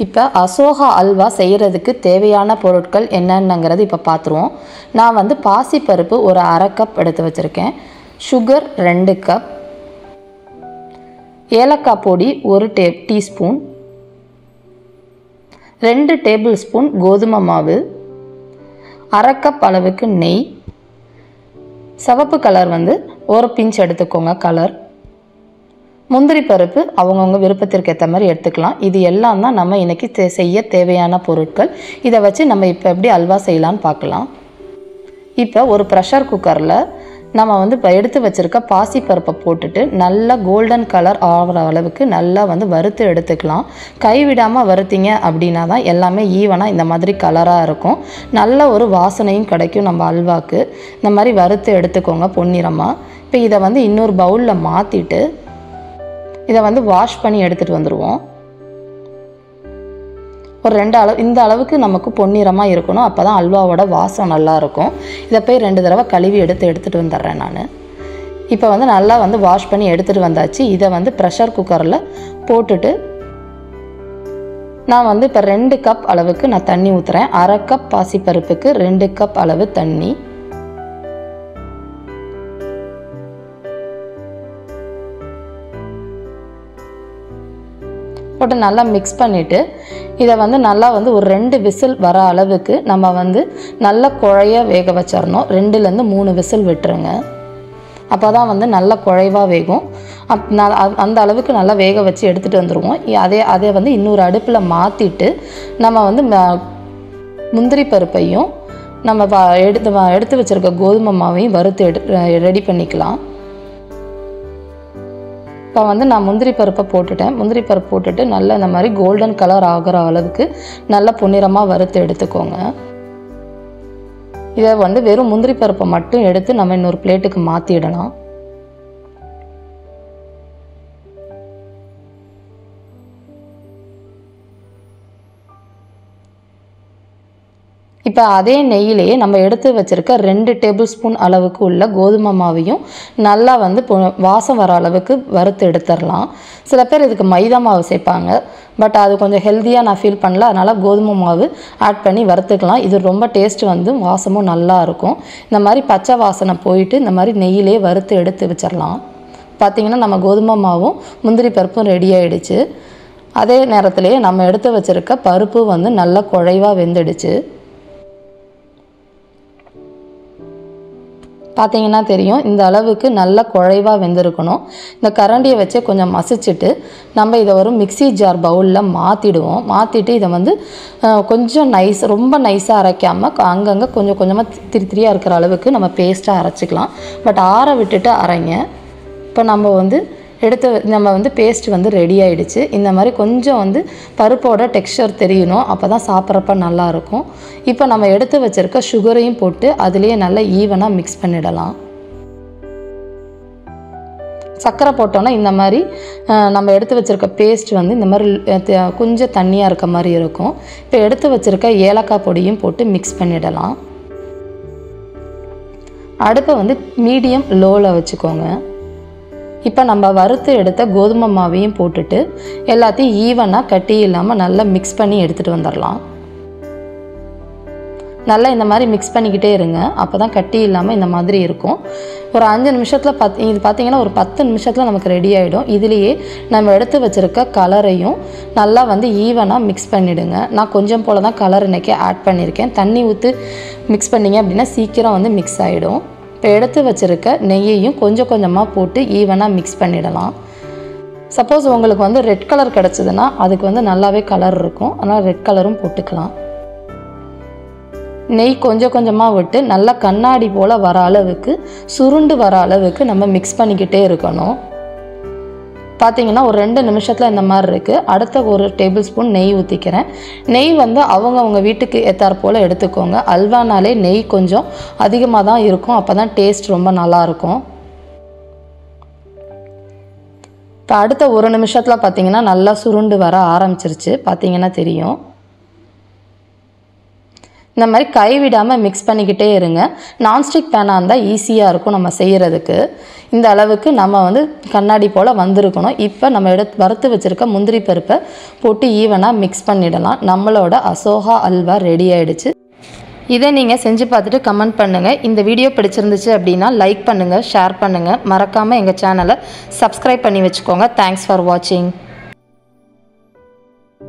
இப்போ அசோகா அல்வா செய்கிறதுக்கு தேவையான பொருட்கள் என்னென்னங்கிறது இப்போ பார்த்துருவோம். நான் வந்து பாசிப்பருப்பு ஒரு 1/2 கப் எடுத்து வச்சுருக்கேன். சுகர் 2 கப், ஏலக்காய் பொடி 1 டீஸ்பூன், 2 டேபிள் ஸ்பூன் கோதுமை மாவு, 1/2 கப் அளவுக்கு நெய், சிவப்பு கலர் வந்து 1 பிஞ்ச் எடுத்துக்கோங்க கலர், முந்திரி பருப்பு அவங்கவுங்க விருப்பத்திற்கு ஏற்ற மாதிரி எடுத்துக்கலாம். இது எல்லாம் தான் நம்ம இன்றைக்கி செய்ய தேவையான பொருட்கள். இதை வச்சு நம்ம இப்போ எப்படி அல்வா செய்யலான்னு பார்க்கலாம். இப்போ ஒரு ப்ரெஷர் குக்கரில் நம்ம வந்து இப்போ எடுத்து வச்சுருக்க பாசிப்பருப்பை போட்டுட்டு நல்லா கோல்டன் கலர் ஆகிற அளவுக்கு நல்லா வந்து வறுத்து எடுத்துக்கலாம். கைவிடாமல் வறுத்தீங்க அப்படின்னா தான் எல்லாமே ஈவனாக இந்த மாதிரி கலராக இருக்கும். நல்ல ஒரு வாசனையும் கிடைக்கும் நம்ம அல்வாவுக்கு. இந்த மாதிரி வறுத்து எடுத்துக்கோங்க பொன்னிறமாக. இப்போ இதை வந்து இன்னொரு பவுலில் மாற்றிட்டு இதை வந்து வாஷ் பண்ணி எடுத்துகிட்டு வந்துடுவோம். ஒரு 2 அளவு இந்த அளவுக்கு நமக்கு பொன்னிறமாக இருக்கணும். அப்போ தான் அல்வாவோட வாசம் நல்லாயிருக்கும். இதை போய் 2 தடவை கழுவி எடுத்துகிட்டு வந்துடுறேன் நான். இப்போ வந்து நல்லா வந்து வாஷ் பண்ணி எடுத்துகிட்டு வந்தாச்சு. இதை வந்து ப்ரெஷர் குக்கரில் போட்டுட்டு நான் வந்து இப்போ 2 கப் அளவுக்கு நான் தண்ணி ஊற்றுறேன். 1/2 கப் பாசிப்பருப்புக்கு 2 கப் அளவு தண்ணி. போட்டு நல்லா மிக்ஸ் பண்ணிவிட்டு இதை வந்து நல்லா வந்து ஒரு 2 விசில் வர அளவுக்கு நம்ம வந்து நல்லா குழைய வேக வச்சிடணும். 2லேருந்து 3 விசில் விட்டுருங்க. அப்போ தான் வந்து நல்லா குழைவாக வேகும். அந்த அளவுக்கு நல்லா வேக வச்சு எடுத்துகிட்டு வந்துடுவோம். அதே வந்து இன்னொரு அடுப்பில் மாற்றிட்டு நம்ம வந்து முந்திரி பருப்பையும் நம்ம எடுத்து வச்சுருக்க கோதுமை மாவையும் வறுத்து ரெடி பண்ணிக்கலாம். இப்போ வந்து நான் முந்திரி பருப்பை போட்டுட்டேன். முந்திரி பருப்பு போட்டுட்டு நல்லா இந்த மாதிரி கோல்டன் கலர் ஆகிற அளவுக்கு நல்லா பொன்னிறமாக வறுத்து எடுத்துக்கோங்க. இதை வந்து வெறும் முந்திரி பருப்பை மட்டும் எடுத்து நம்ம இன்னொரு பிளேட்டுக்கு மாற்றிடலாம். இப்போ அதே நெய்யிலேயே நம்ம எடுத்து வச்சுருக்க 2 டேபிள் ஸ்பூன் அளவுக்கு உள்ள கோதுமை மாவையும் நல்லா வந்து வாசம் வர அளவுக்கு வறுத்து எடுத்துடலாம். சில பேர் இதுக்கு மைதா மாவு சேர்ப்பாங்க. பட் அது கொஞ்சம் ஹெல்த்தியாக நான் ஃபீல் பண்ணல. அதனால் கோதுமை மாவு ஆட் பண்ணி வறுத்துக்கலாம். இது ரொம்ப டேஸ்ட் வந்து வாசமும் நல்லா இருக்கும். இந்த மாதிரி பச்சை வாசனை போயிட்டு இந்த மாதிரி நெய்யிலே வறுத்து எடுத்து வச்சிடலாம். பார்த்திங்கன்னா நம்ம கோதுமை மாவும் முந்திரி பருப்பும் ரெடி ஆகிடுச்சு. அதே நேரத்துலேயே நம்ம எடுத்து வச்சுருக்க பருப்பு வந்து நல்லா குழைவாக வெந்துடுச்சு. பார்த்தீங்கன்னா தெரியும், இந்த அளவுக்கு நல்லா குழைவாக வெந்திருக்கணும். இந்த கரண்டியை வச்சு கொஞ்சம் மசிச்சுட்டு நம்ம இதை ஒரு மிக்சி ஜார் பவுலில் மாற்றிடுவோம். மாற்றிட்டு இதை வந்து கொஞ்சம் ரொம்ப நைஸாக அரைக்காமல் அங்கங்கே கொஞ்சம் கொஞ்சமாக திரியாக இருக்கிற அளவுக்கு நம்ம பேஸ்ட்டாக அரைச்சிக்கலாம். பட் ஆற விட்டுட்டு அரைங்க. இப்போ நம்ம வந்து பேஸ்ட் வந்து ரெடி ஆகிடுச்சு. இந்த மாதிரி கொஞ்சம் வந்து பருப்போட டெக்ஸ்சர் தெரியணும். அப்போ தான் சாப்பிட்றப்ப நல்லாயிருக்கும். இப்போ நம்ம எடுத்து வச்சுருக்க சுகரையும் போட்டு அதுலேயே நல்லா ஈவனாக மிக்ஸ் பண்ணிடலாம். சர்க்கரை போட்டோன்னா இந்த மாதிரி நம்ம எடுத்து வச்சுருக்க பேஸ்ட் வந்து இந்த மாதிரி கொஞ்சம் தண்ணியாக இருக்க மாதிரி இருக்கும். இப்போ எடுத்து வச்சுருக்க ஏலக்காய் பொடியும் போட்டு மிக்ஸ் பண்ணிடலாம். அடுப்பை வந்து மீடியம் லோவில் வச்சுக்கோங்க. இப்போ நம்ம வறுத்து எடுத்த கோதுமை மாவையும் போட்டுட்டு எல்லாத்தையும் ஈவனாக கட்டி இல்லாமல் நல்லா மிக்ஸ் பண்ணி எடுத்துகிட்டு வந்துடலாம். நல்லா இந்த மாதிரி மிக்ஸ் பண்ணிக்கிட்டே இருங்க. அப்போ தான் கட்டி இல்லாமல் இந்த மாதிரி இருக்கும். ஒரு 5 நிமிஷத்தில் இது பார்த்திங்கன்னா ஒரு 10 நிமிஷத்தில் நமக்கு ரெடி ஆகிடும். இதுலேயே நம்ம எடுத்து வச்சுருக்க கலரையும் நல்லா வந்து ஈவனாக மிக்ஸ் பண்ணிவிடுங்க. நான் கொஞ்சம் போல் தான் கலர் இன்றைக்கி ஆட் பண்ணியிருக்கேன். தண்ணி ஊற்றி மிக்ஸ் பண்ணிங்க அப்படின்னா சீக்கிரம் வந்து மிக்ஸ் ஆகிடும். இப்போ எடுத்து வச்சுருக்க நெய்யையும் கொஞ்சம் கொஞ்சமாக போட்டு ஈவனாக மிக்ஸ் பண்ணிடலாம். சப்போஸ் உங்களுக்கு வந்து ரெட் கலர் கிடச்சிதுன்னா அதுக்கு வந்து நல்லாவே கலர் இருக்கும். அதனால் ரெட் கலரும் போட்டுக்கலாம். நெய் கொஞ்சம் கொஞ்சமாக விட்டு நல்லா கண்ணாடி போல் வர அளவுக்கு சுருண்டு வர அளவுக்கு நம்ம மிக்ஸ் பண்ணிக்கிட்டே இருக்கணும். பார்த்திங்கன்னா ஒரு 2 நிமிஷத்தில் இந்த மாதிரி இருக்குது. அடுத்த ஒரு டேபிள் ஸ்பூன் நெய் ஊற்றிக்கிறேன். நெய் வந்து அவங்க வீட்டுக்கு ஏற்றாற் போல் எடுத்துக்கோங்க. அல்வானாலே நெய் கொஞ்சம் அதிகமாக தான் இருக்கும். அப்போ தான் டேஸ்ட் ரொம்ப நல்லாயிருக்கும். இப்போ அடுத்த ஒரு நிமிஷத்தில் பார்த்திங்கன்னா நல்லா சுருண்டு வர ஆரம்பிச்சிருச்சு. பார்த்திங்கன்னா தெரியும். இந்த மாதிரி கைவிடாமல் மிக்ஸ் பண்ணிக்கிட்டே இருங்க. நான்ஸ்டிக் பேனாக இருந்தால் ஈஸியாக இருக்கும் நம்ம செய்கிறதுக்கு. இந்த அளவுக்கு நம்ம வந்து கண்ணாடி போல் வந்திருக்கணும். இப்போ நம்ம வறுத்து வச்சுருக்க முந்திரி பருப்பை போட்டு ஈவனாக மிக்ஸ் பண்ணிடலாம். நம்மளோட அசோகா அல்வா ரெடி ஆகிடுச்சு. இதை நீங்கள் செஞ்சு பார்த்துட்டு கமெண்ட் பண்ணுங்கள். இந்த வீடியோ பிடிச்சிருந்துச்சு அப்படின்னா லைக் பண்ணுங்கள், ஷேர் பண்ணுங்கள். மறக்காமல் எங்கள் சேனலை சப்ஸ்கிரைப் பண்ணி வச்சுக்கோங்க. தேங்க்ஸ் ஃபார் வாட்சிங்.